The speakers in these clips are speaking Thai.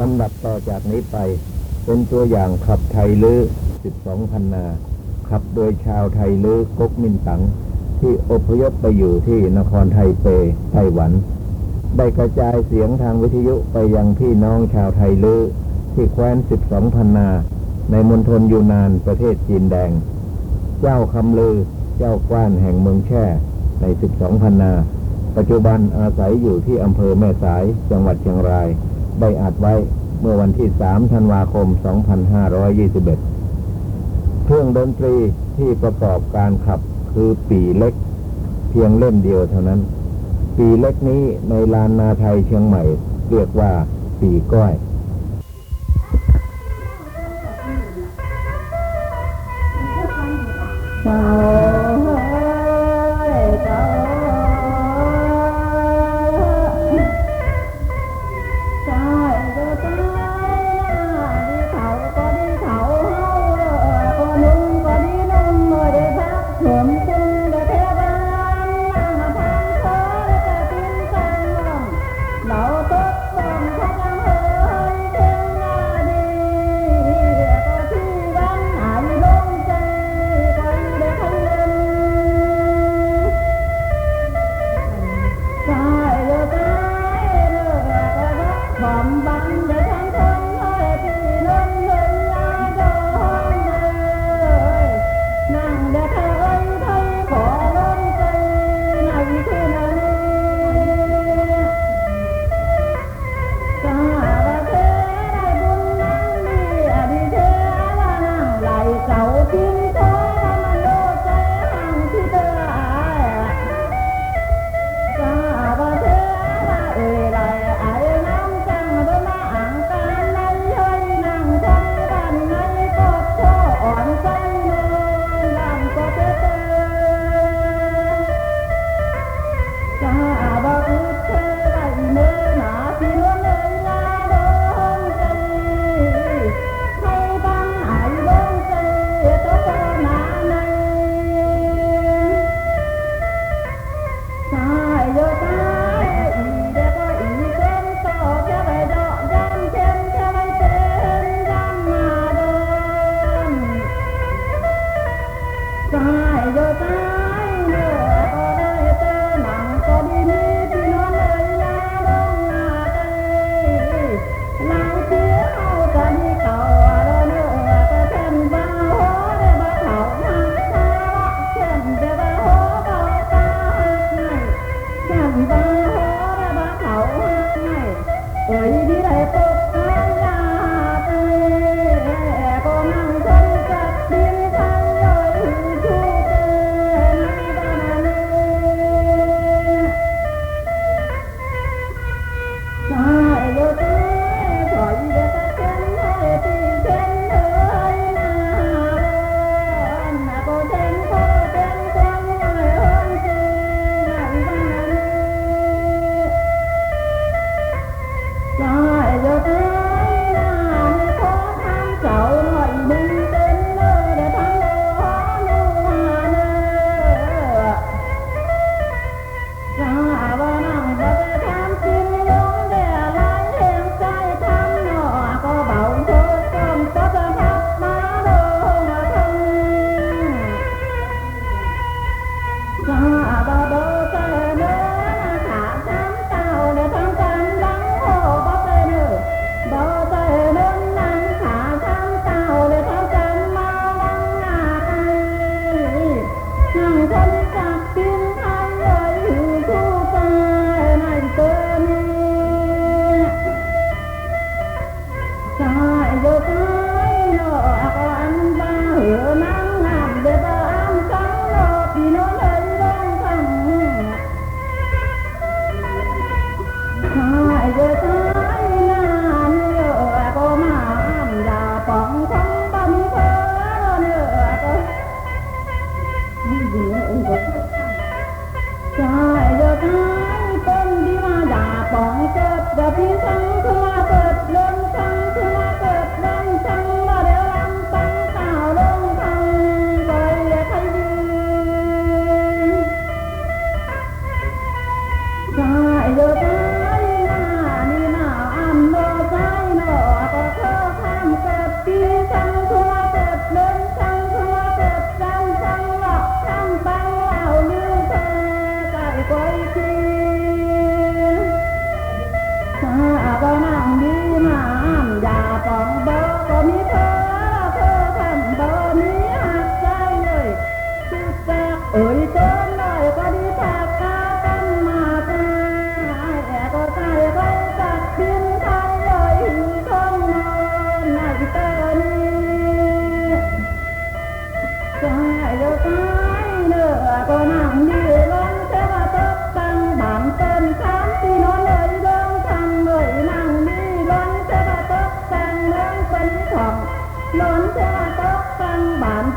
ลำดับต่อจากนี้ไปเป็นตัวอย่างขับไทยลื้อ12 พันนาขับโดยชาวไทยลื้อก๊กมินตั๋งที่อพยพไปอยู่ที่นครไทเปไต้หวันได้กระจายเสียงทางวิทยุไปยังพี่น้องชาวไทยลื้อที่แคว้น12 พันนาในมณฑลยูนานประเทศจีนแดงเจ้าคำลือเจ้ากว้านแห่งเมืองแช่ใน12 พันนาปัจจุบันอาศัยอยู่ที่อำเภอแม่สายจังหวัดเชียงรายได้อัดไว้เมื่อวันที่3 ธันวาคม 2521เครื่องดนตรีที่ประกอบการขับคือปีเล็กเพียงเล่มเดียวเท่านั้นปีเล็กนี้ในลานนาไทยเชียงใหม่เรียกว่าปีก้อยเ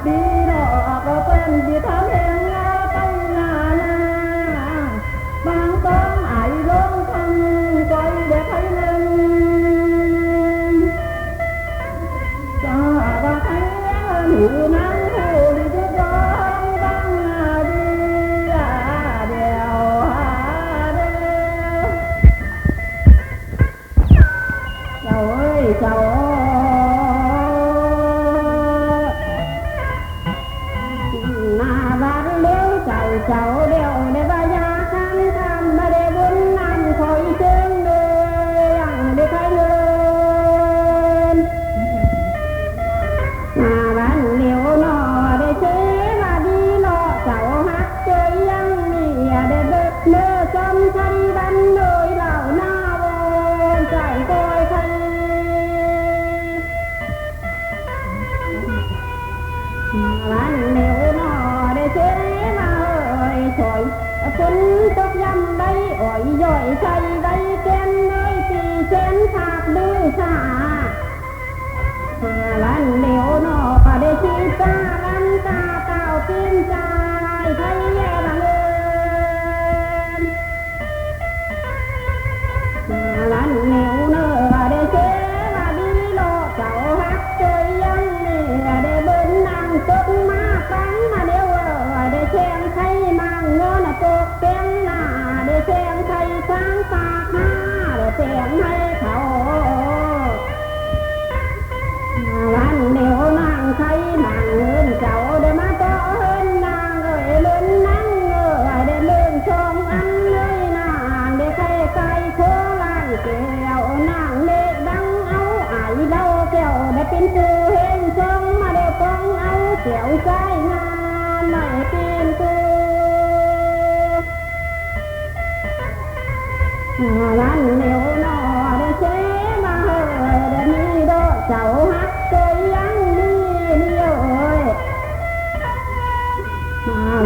ปีดอกก็เป็นสิทำเองไปหน้าบางต้องไอ้ลงทำก้อยเด็กให้เล่นจะว่าให้หนูนั่งผู้ดีจะร้องบางดีเดียวเจ้าเอ้ยเจ้าหน้าบ้านเลี้ยวเจ้าเจ้าเดียวในบ้านยาคันทำมาได้บุญนำคอยเชิญเลยอย่างได้ใครเงินหน้าบ้านเลี้ยวนอได้เชื่อว่าดีหลอกเจ้าฮักเจยยังมีได้เบิกเนื้อจำทันบันเลยเหล่าหน้าวนใจคอยใครร้านเหนียวนอได้เชื่อมาเอ่ยถอยฝนตกยำใบอ่อยย่อยใส่ใบแก้มเลยตีเส้นขาดดื้อชาร้านเหนียวนอได้ชีตาลันตาเต่าตีนใจใครแย่ละเงินร้านเหนียวเนื้อได้เชื่อว่าดีโลเจ้าฮักเจยยังมีได้เบิ้ลนั่งตกมาฟังมาเดียวได้แข่งใครมั่งเงินตกเต็มหน้าได้แข่งใครช้างปากหน้าได้แข่งให้เขาร้านเหนียวนั่งใครนั่งเงินเจ้าได้มาต่อเฮินนางเอ้ยเลื่อนนั่งได้เลื่อนชมอันเลยนางได้ใครใครโคล้านแก้วนางเล็กดังเอาไอ้เล่าแก้วได้เป็นผู้เห็นชมมาได้ปองเอาแก้วใจงานไม่เป็นผู้ร้านเหนียวนอได้เชื่อมาเอ่ยได้มีดอกเจ้าฮักเจยยังมีเดียวเอ่ย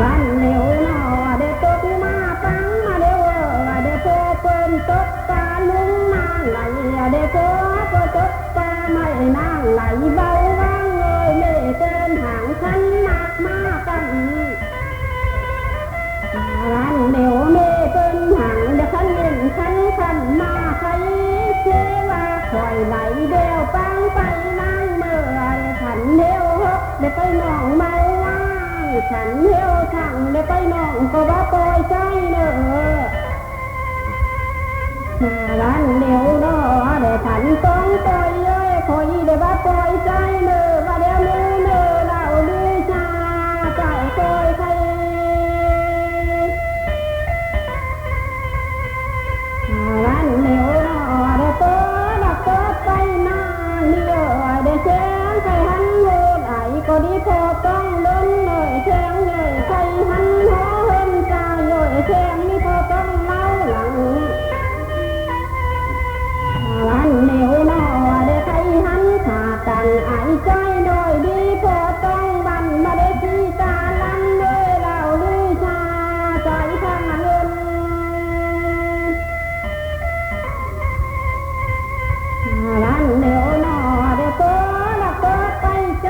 ร้านเหนียวนอได้ตกมาฟังมาเดียวได้โพเปิ้นตกปลาลุงนางไหลได้โพตกปลาไม่นางไหลเบาว่างเลยเล่เดินห่างคันมากมากันร้านเหนียวเมเป็นห่างได้คันเล่นคันมาใครเชื่อว่าคอยไหลเดียวปังไปนางเมื่อฉันเดียวฮกได้ไปมองเมาว่างฉันเดียวสั่งได้ไปมองก็ว่าปล่อยใจเนอร้านเดียวนอได้ฉันต้องปล่อยเอ้ยคอยได้ว่าปล่อยใจเนอว่าเดียวเนอเล่าลือชาใจคอยใครร้านเหนียวนอได้เปิดไปหน้าเลี้ยวได้แจ้งใครหันโหดไอ้ก็ดีพอต้องล้นเลยแจ้งเลยใครหันหัวเฮินใจเลยแจ้งนี่พอต้องเล่าหลังร้านเหนียวนอได้ใครหันขากันไอ้ใจโดยดีพอต้องบันมาได้ที่ตาลันเลยเล่าลือชาใจข้างเงินร้านเหนียวนอได้เปิดไปใจ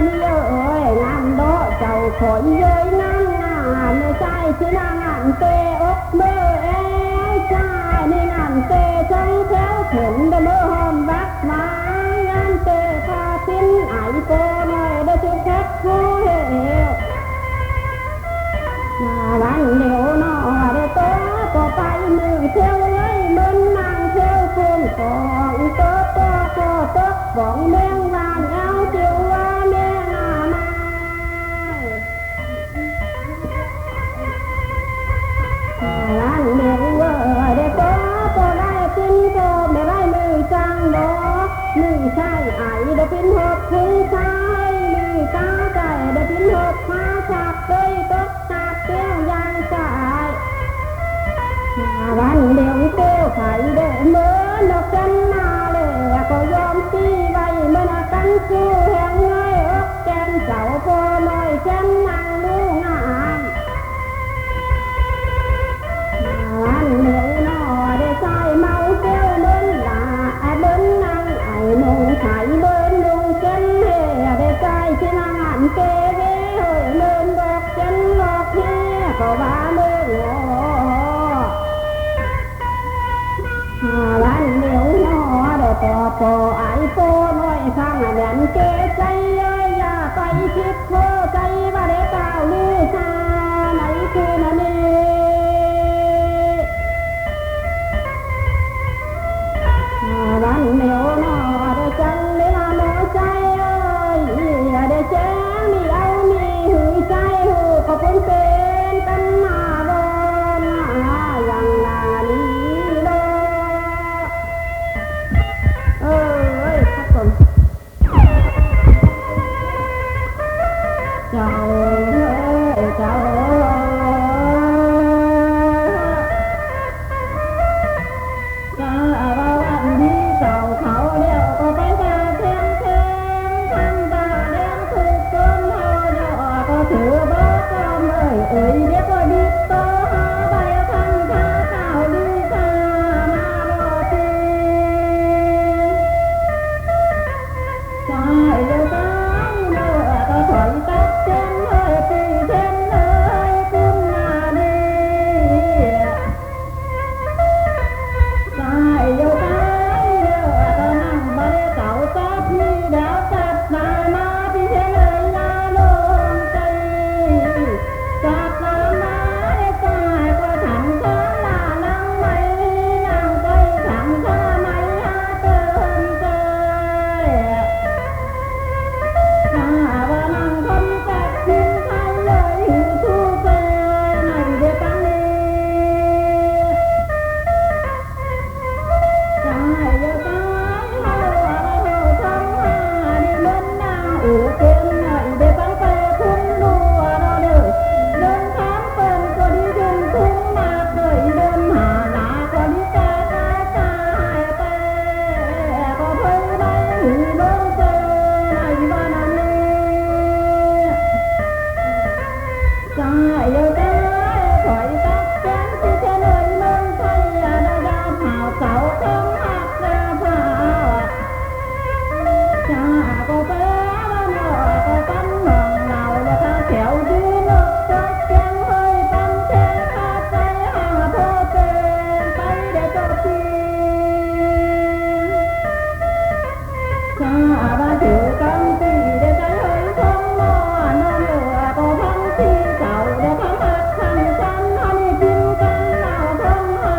นี่เอ้ยงานโดเจ้าขอยเย้ยนั่งงานในใจที่นางานเตะอกเมื่อเอ้ใจในงานเตะช่างแถวเข็นได้เมื่อหอมรักมางานเตะพาทิ้นไอโกหน่อยได้ทุกแท็กผู้เหวร้านเหนียวนอได้โตก็ไปมือเที่ยวเลยมึนนั่งเที่ยวคนกองโตบ้องแมงวานเอาเจียวว่าแม่งาไม้ร้านเหนียวได้โตได้กินโตไม่ได้มือจังดอกมือใช่ไอ้ได้พินหกถึงใช่มือตาใจได้พินหกพาจับเลยตกจับเตี้ยวยางใจร้านเหนียวโตไข่เด้เหมือนดอกจันนาเลยก็ยอมตีไว้เมื่อกันสู้แห่งเงยอกแกนเจ้าพอหน่อยแกนนั่งดูงามร้านเหนียวนอได้ใจเมาเกี้ยวเบิ้ลหลาเบิ้ลนั่งไอ้นงไข่เบิ้ลลงแกนเฮได้ใจที่นางอัน เกเวเฮ้ยเลินดอกจันดอกแฮ่ก็ว่าเลินวันเดียวหนอเด้อต่อปอไอโปน้อยข้างแหลมเกใจอย่าไปคิดเพ้อใจว่าได้กล่าวลือชาไหนคือนั่นนี่วันเดียวหนอเด้อจังเลยละโมใจเอ้ยได้แจ้งมีเอามีหือใจหูขอบคุณเป็นตันมาบนอย่างนาลีครับผมเจ้าเจ้าวันนี้เจ้าเขาเลี้ยวก็ไปตาเทียมเทียมทำตาเลี้ยงถูกจนเฮาเนาะก็ถือบ่กำเอ้ยเดี๋ยวก็ดิบต่อหาใบพันข้าเจ้าดีข้ามาบ่ตีใจเดียวใจเนื้อก็ถอยตัดเส้นเลยปีเส้นเลยกุมหน้าดีใจเดียวใจเนื้อก็นั่งบ่ได้เก่าจับมีดาวจับตามาพี่เส้นเลยลาลงใจจับตามาได้ใจก็ทำข้าลานั่งไม่นั่งใจทำข้าไม่หาเติมใจถ้าว่านั่งคนจับทิ้งใครเลยหูทู่ใจในเด็กปังนี้ใจเดียวใจเฮาทำหาดีเหมือนนางอู่เต็มหน่อยเด็กปังไปคุ้มดัวเราเด้อเดินทางเปิ้นก็ดีขึ้นคุ้มมากเลยเดินหาหลาก็ดีกาตายตายไปก็เพิ่งได้หูเบิ่งเจอในวันนี้ใจเดียวใจถอยตัดแจ้งที่จะเลยเมืองไทยได้ดาวเผาเสาคำหักดาวเผาจ้าก็ไปแล้วเนาะก็ปั้นหนองเราแล้วถ้าแถวยืนนกจักแจ้งเฮ้ยปั้นแท้ขาดใจหาโทษเป็นไปได้เจ้าทีจ้าบ้าถือกำตีได้ใจเฮ้ยคงนอนนอนเหลือก็พังที่เก่าได้พังหักพังฉันฮันกินกันเหล่าพังหา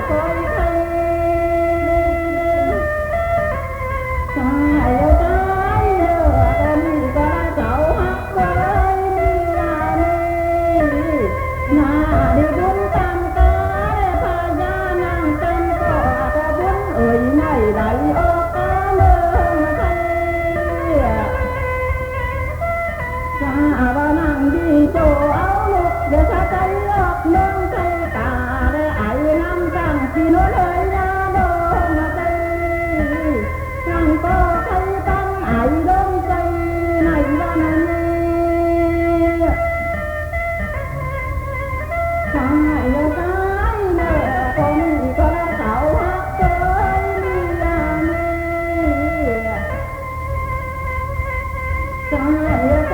คอยใครใจเดียวใจเด้อก็มีก็ได้เจ้าฮักเคยมีลานีน่าได้บุญตามกาได้พายานั่งกันก็บุญเอ่ยไม่ได้ออกกาเมืองไทยจ้าว่านั่งดีโจเอาลูกเดี๋ยวถ้าใจออกเมืองไทยตาได้ไอ้น้ำจังที่โน้นเลยยาโดนใจจังก็ใครตั้งไอ้ลงใจในวันนี้ใจเดียวใจเนื้อก็มีก็ได้เสาหักเคยมีลานีใจเดียวใจ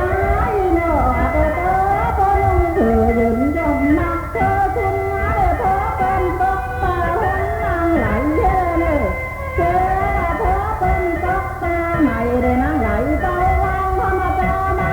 เนื้อก็เต้อพอลงเธอยืนยอมนักเธอคุณมาได้พอเป็นตกตาหุ่นนางไหลเย่เลยเธอพอเป็นตกตาไม่ได้นางไหลเต้าวังธรรมดามา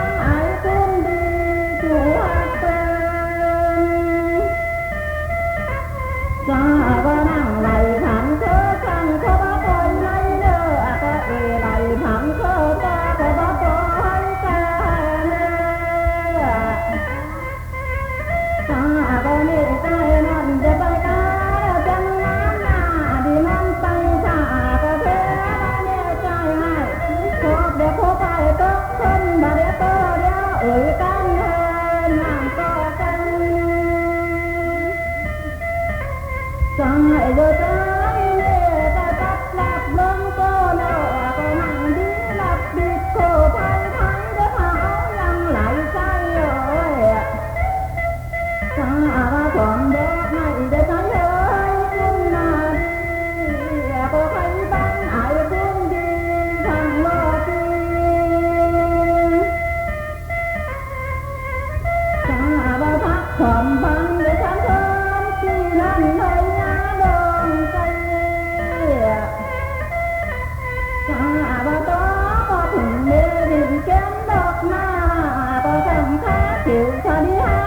ดิวทะเลหา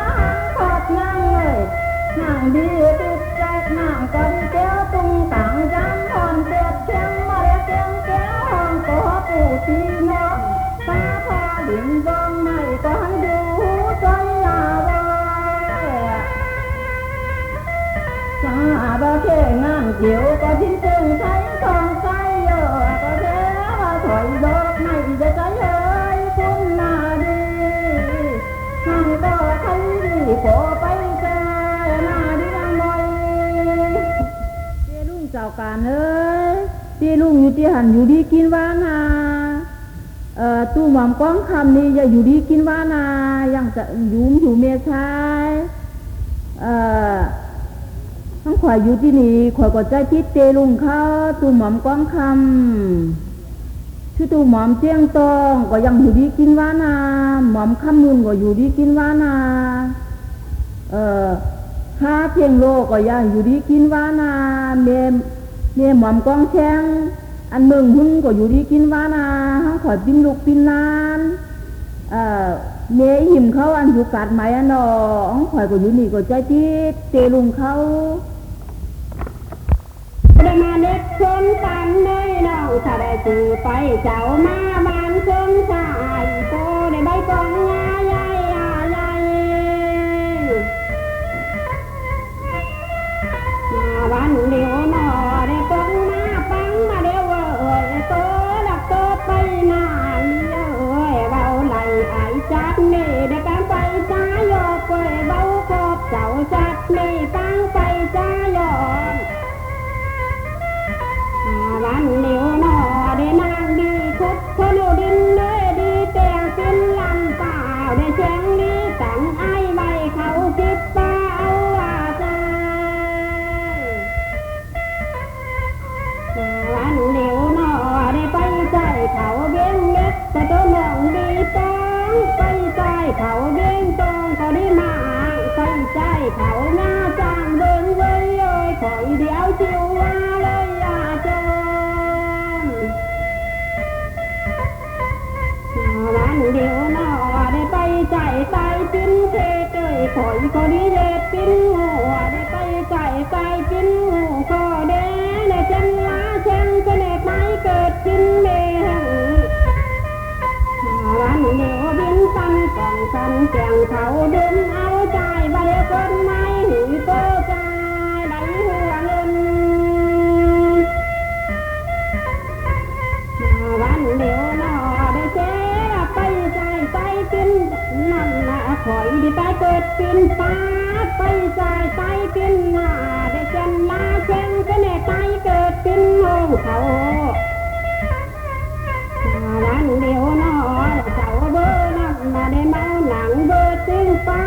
ขอดนั่งเลยนั่งดีติดใจนั่งก็ดีแก้วตุงต่างจำหอนเจ็บเชียงมาเรียกเชียงแก้วหอนก็ปูชีเนาะตาพาดินบองในก็ให้ดูใจลาวสาบะเข่งานเกี่ยวก็ทิ้งจึงใช้ของใจเยอะก็แท้ว่าถอยดอกไม่จะใจเอ้ยคุณนาดีนั่งก็ใครดีขอไปใจนาดีนางมอยเจ้ลุงเจ้าการเอ้ยเจ้ลุงอยู่ที่หันอยู่ดีกินว่านาตู้หม่อมก้องคำนี่อย่าอยู่ดีกินว่านายังจะอยู่เมชายทั้งข่อยอยู่ที่นี่ข่อยก็ใจคิดเตลุงเขาตู้หม่อมก้องคำชื่อตู้หม่อมเจียงตองก็ยังอยู่ดีกินว่านาหม่อมคำมุนก็อยู่ดีกินว่านาข้าเพียงโลก็ยังอยู่ดีกินว่านาเมหม่อมก้องแข้งอันเมืองหุ่นก็อยู่ดีกินว่านาทั้งข่อยปิ้นลูกปิ้นลานเมหิมเขาอันอยู่กาดไม้อันนองข่อยก็อยู่นี่ก็ใจติดเตลุงเขาได้มาเด็กชนกันเลยน้องถ้าได้จือไปเจ้ามาบ้านชนชายโตได้ใบกองยาใหญ่มาบ้านเดียวหนอได้กองมาปังมาเดียวเอ้ยโตดักโตไปนานเอ้ยเบาไหลไอจัดนี่ได้การไปจ้ายอเป้ยเบาครบเจ้าจัดนี่ตั้งไปจ้ายอวันเดียวหนอได้นางดีคุดพนุดินเลยดีแต่งสิ้นลำเปล่าได้แจ้งดีแต่งไอ้ใบเขาคิดป้าเอาว่าใจวันเดียวหนอได้ไปใจเขาเบี้ยงเล็กแต่ตัวหนองดีต้องไปใจเขาเบี้ยงตรงเขาได้มาไปใจเขาหน้าจางเดินเว้ยเอ้ยคอยเดียวชิวว่าเลยอย่าเจอวันเดียวหนอได้ไปใจใจปิ้นเทเตยคอยก็ดีเด็ดปิ้นหัวได้ไปใจใจปิ้นหัวก็เด้ในเจนลาเชงเสน่ห์ไม่เกิดปิ้นเมหังวันเดียวบินตันกองตันแกงเขาดึงเอาใจบาเดียวคนไม่หือโตใจได้หัวเงินวันเดียวหนอได้เจ๊ไปใจใจปิ้นนั่นละคอยดีไปเกิดปิ้นปาไปใจใจปิ้นหน้าได้เจนลาเชงเสน่ห์ใจเกิดปิ้นห้องเขาวันเดียวหนอเจ้าเบอร์นั่นมาได้เมาหนังเบอร์ซึ่งป้า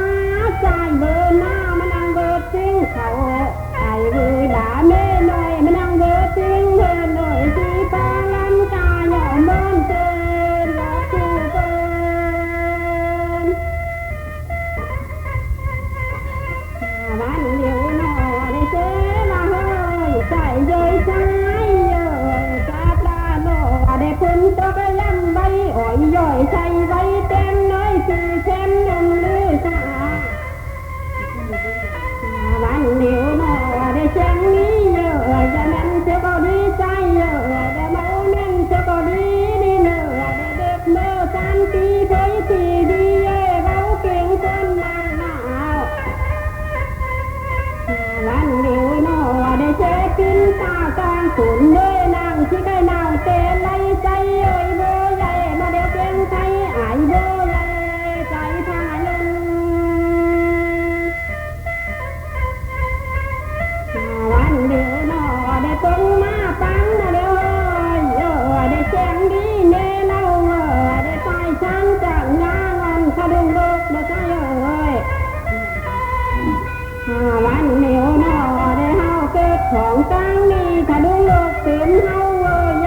ใจเบอร์หน้ามานั่งเบอร์ซึ่งเขาไอ้เบอร์ด่าแม่หน่อยมานั่งเบอร์ซึ่งเบอร์หน่อยสีป้าลันกาหย่อมอนเตือนรักคู่เปิ้นวันเดียวหนอได้เจอมาเฮ้ยใจเย้ยใจเย้ยตาปลาหนอได้พุ่นตกลำใบอ่อยย่อยใส่ใบเต็มน้อยสีเต็มนุ่มลือสาวันเดียวหนอได้เชียงนี้เยอะจะแม่นเจ้าก็ดีใจเยอะได้เมาแม่นเจ้าก็ดีดีเนอะได้เด็กเมื่อกันตีเคยตีดีเย่เบาเก่งคนมาหนาววันเดียวหนอได้เช็กินตากลางสุนด้วยนางที่ใกล้นาวเตะไล่ใจเอ้ยโบใหญ่มาเดียวเพียงไทยอายโบใหญ่ใจพาเล่นวันเดียวหนอได้ตรงมาปังมาเดียวได้แจ้งดีเน่เล่าได้ไปชั้นจากงานขดุงโลกได้ใจเอ้ยวันเดียวหนอได้เฮาเกิดของตั้งนี้ขดุงโลกเต็มเฮา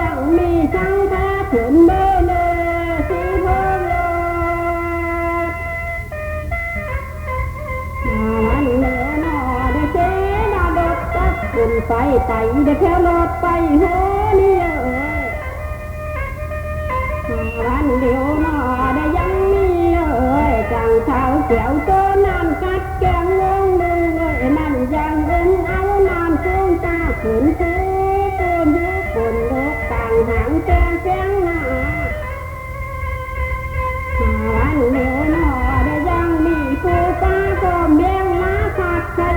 ยังมีช่างแท้ถึงเบอเนสีเพิ่มโลกวันเดียวหนอได้เจ๊ดาดดตัดขึ้นไปไต่ได้แค่รถไปโหนี่เอ้ยวันเดียวหนอได้ยังมีเอ้ยจังเท้า เกี่ยวเจอน้ำกัดแกงงงมือเลยมันยังเอิ้นเอาน้ำจุ้งตาขุนคือปูนยุบปูนลกต่างหางแกงแกงหน้าวันเหนียวหนอได้ยังมีผู้ป้าก็เบี้ยงมาขัดใช้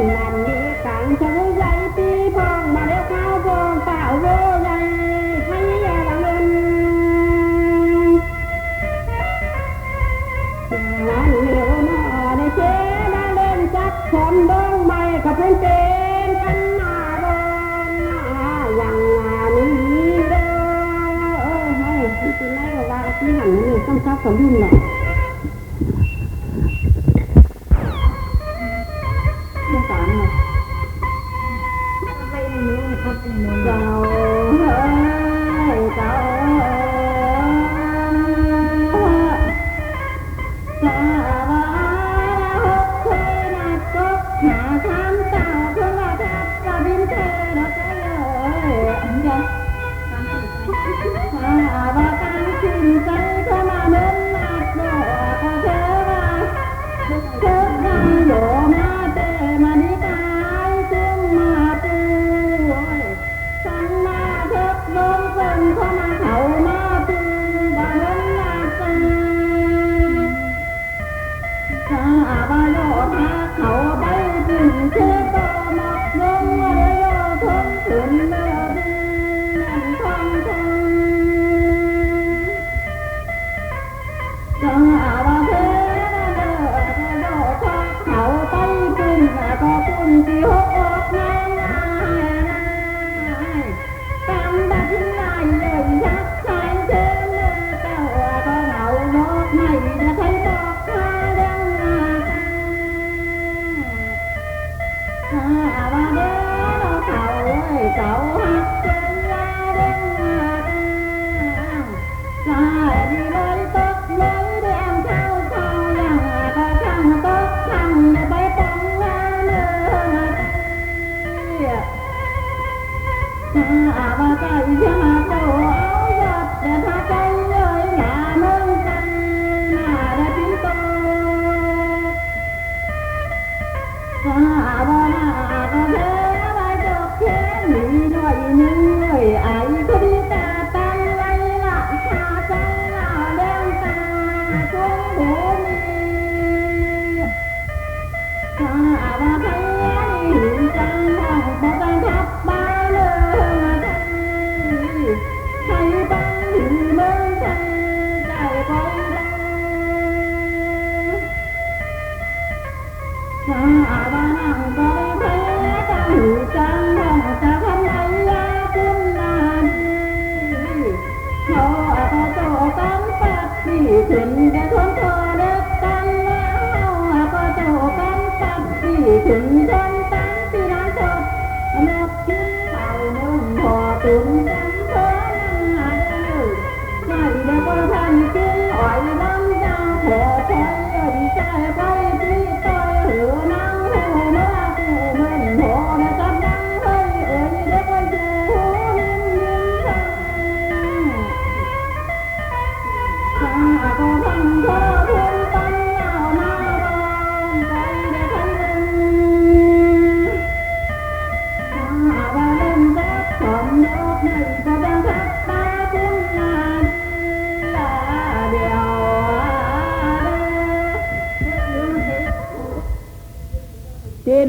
นั่นนี่ต่างชะวุใหญ่ตีพองมาเดี๋ยวเข้าพองเปล่าโวใหญ่ให้ยาละเงินวันเหนียวหนอได้เจ๊ได้เล่นจักชมดงใหม่กับเพื่อนเจนกันหน้าบนอย่างนี้เด้อเฮ้ยที่ไหนก็ว่าที่หันนี่ต้องซักสมดุลแหละ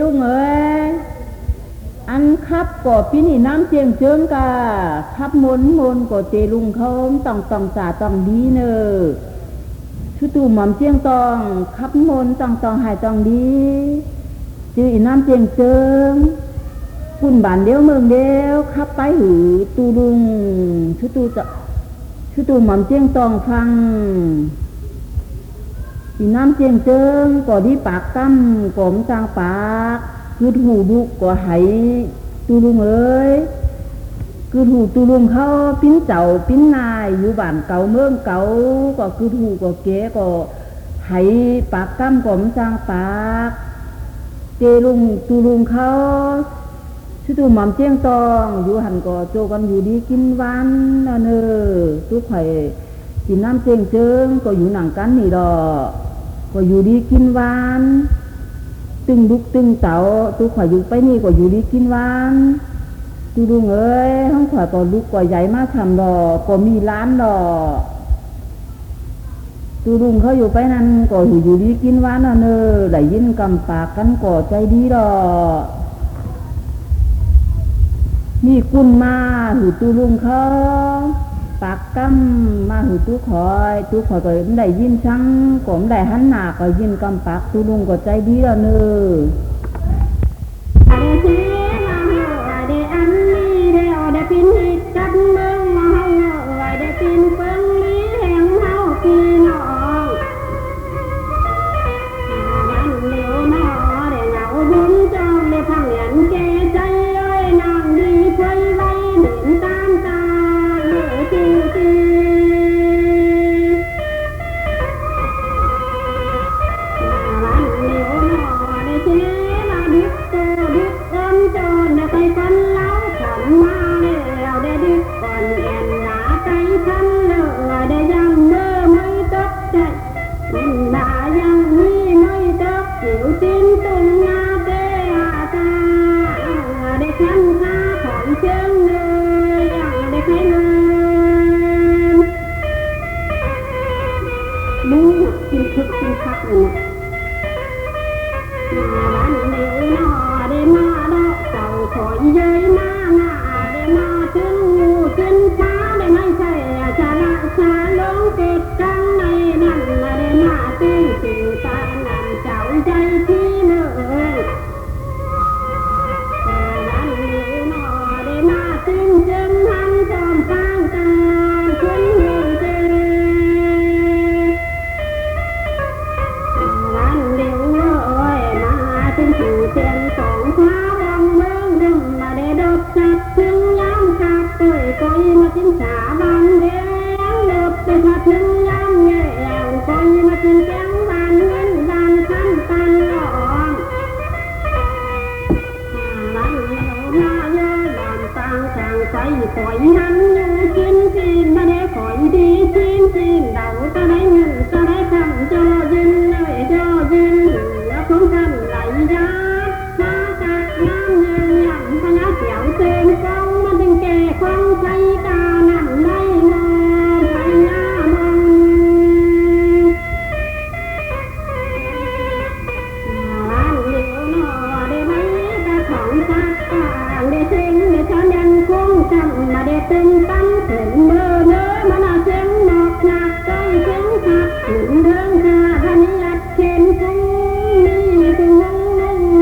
ลุงเอ้ยอันครับก็พี่นี่น้ำเจียงเจิงกะครับมนก็เจลุงเขาต้องสาต้องดีเนอชุตู่หม่อมเจียงต้องครับมนต้องหายต้องดีจื้ออีน้ำเจียงเจิงปุ่นบ้านเดียวเมืองเดียวครับไปหือตูลุงชุตู่หม่อมเจียงต้องฟังอีน้ำเจียงเจิงก็ดีปากกั้มก็มจางปากคือหูดุก็ไหตูลุงเอ้ยคือหูตูลุงเขาปิ้นเจ้าปิ้นนายอยู่บ้านเก่าเมืองเก่าก็คือหูก็เก๋ก็ไหปากกั้มก็มจางปากเจลุงตูลุงเขาชุตู่หม่อมเจียงตองอยู่หันก็โจกันอยู่ดีกินหวานน่ะเน้อตุไข่กินน้ำเจียงเจิงก็อยู่หนังกันนี่ดอก ก็อยู่ดีกินหวานตึงลุกตึงเต่าตู้ข่อยอยู่ไปนี่ก็อยู่ดีกินหวานตู้ลุงเอ้ยห้องข่อยก็ลุกก็ใหญ่มากทำดอกก็มีร้านดอกตู้ลุงเขาอยู่ไปนั่นก็อยู่ดีกินหวานน่ะเนอได้ยินกำปากกันก็ใจดีดอกนี่กุนมาหูตู้ลุงเขาปากกั้มมาหูตู้คอยก็ได้ยินชังก็ได้หันหน้าก็ยินกำปากตู้ลุงก็ใจดีแล้วเนอได้อันนี้ได้พินหิดกับเมืองมาได้พินเปิ้งนี้แห่งเฮาพี่น้องวันเดียวน้อได้เหงาบุญจองได้พังเหียนแก่ใจเอ้ยนางดีเผยไว้เห็นตามตาจริงจริงวันเดียวน้อได้เชื่อมาดึกโตดึกเอิ้นโจรได้ไปคนเล่าขอนมาแล้วได้ดึกก่อนแอนหนาใจทันเลยได้ยังเมื่อไม่ตกใจยินดายังมีไม่ตกผิวจิ้นตุนงาเดอาตาได้ขันข้าของเชิงเลยยังได้ใครเลยมึงกินคึกกินคักเลยนะมาบ้านเดียวน้อได้มาดอกเจ้าถอยเย้ยมาได้มาขึ้นงูขึ้นฟ้าได้ไม่ใช่ชาละชาลงเกิดกังในนั่นได้มาตื้นสิ่งตาหนันเจ้าใจที่เลยบ้านเดียวน้อได้มาตื้นจึงหันจอมฟางตาขึ้นเรื่องเจวันเดียวเอ้ยมาถึงสู่เตียนสองฟ้าวังเมืองดึงมาได้ดอกจับถึงย้ำขับเตยก้อยมาถึงสาบังเดียวเลิบไปมาถึงย้ำแย่ก้อยมาถึงแก้งบานเงินบานขั้นตันหลอนวันเดียวมาเยอะบานต่างต่างไฟคอยหันอยู่กินกินมาได้คอยดีกินเดาจะได้เงินจะได้คำจอยินเลยจอยินแล้วของท่านไหลยามาจากน้ำเยืนยันพญาเสียวเสียงกองมันถึงแก่ความใจกาหนังได้งอพญามองวันเดียวน้อได้ไหมตาของสักต่างได้เสียงได้ช้อนยันคงจำมาได้ตึงตั้งถึงเบอร์เนื้อมันเอาเสียงหนอกหนักใจเสียงขับถึงเดินขาพันยัดเข็นฟุ้งนี่ถึงห้องนุ่งไ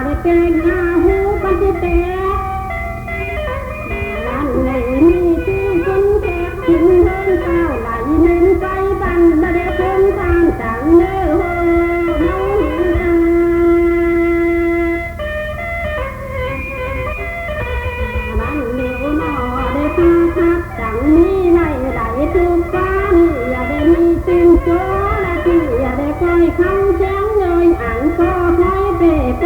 ด้แกงหาหูปันติเตะวันไหนมีที่คุณแก่ถึงเดินเต้าไหลเน้นไปบันมาได้คนต่างต่างเนื้อหัวน้องวันเดียวน้อได้พาทับจังนี้ไหลไหลทุกฟ้านี่อย่าได้มีสิ่งโจ้และที่อย่าได้คอยคำเชียงเลยอ่างก็คอยเปเป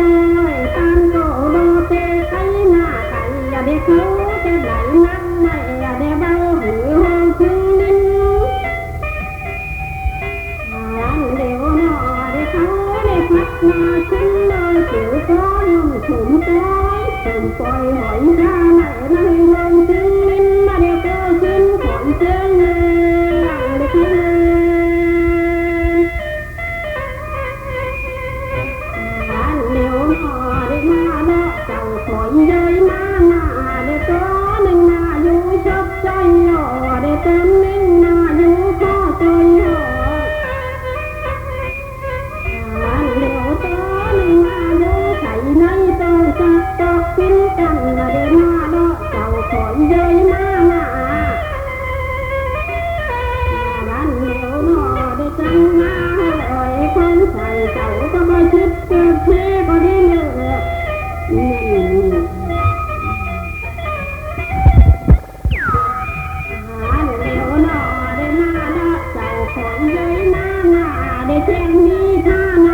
ยตามโกโดเตไกหน้าไก่อย่าได้เขาจะไหลนักไม่อย่าได้เบาหือห้องถึงดินวันเดียวน้อได้เขาได้พัดมาขึ้นเลยเขียวก้อยถุงก้อยถุงปล่อยหอยราไหนไม่ลงถึงดินมาเดียวก็ขึ้นขอนเชิงเลยได้ขึ้นวันเดียวน้อได้มาดอกเจ้าถอยเย้ยมาได้ตัวหนึ่งมาอยู่ชอบใจหล่อได้เติมหนึ่งมาอยู่ข้อใจหล่อวันเดียวตัวหนึ่งมาอยู่ไข่ในตัวจับตอกกินกันได้มาดอกเจ้าถอยเย้ยมาวันเดียวน้อได้จังมาเอ้ยคนใส่เจ้าก็บ่คิดเกิดเท่ก็ได้เลือกวันเดียวน้อได้มาดอกเจ้าถอยเย้ยมาได้แจ้งมีท่านา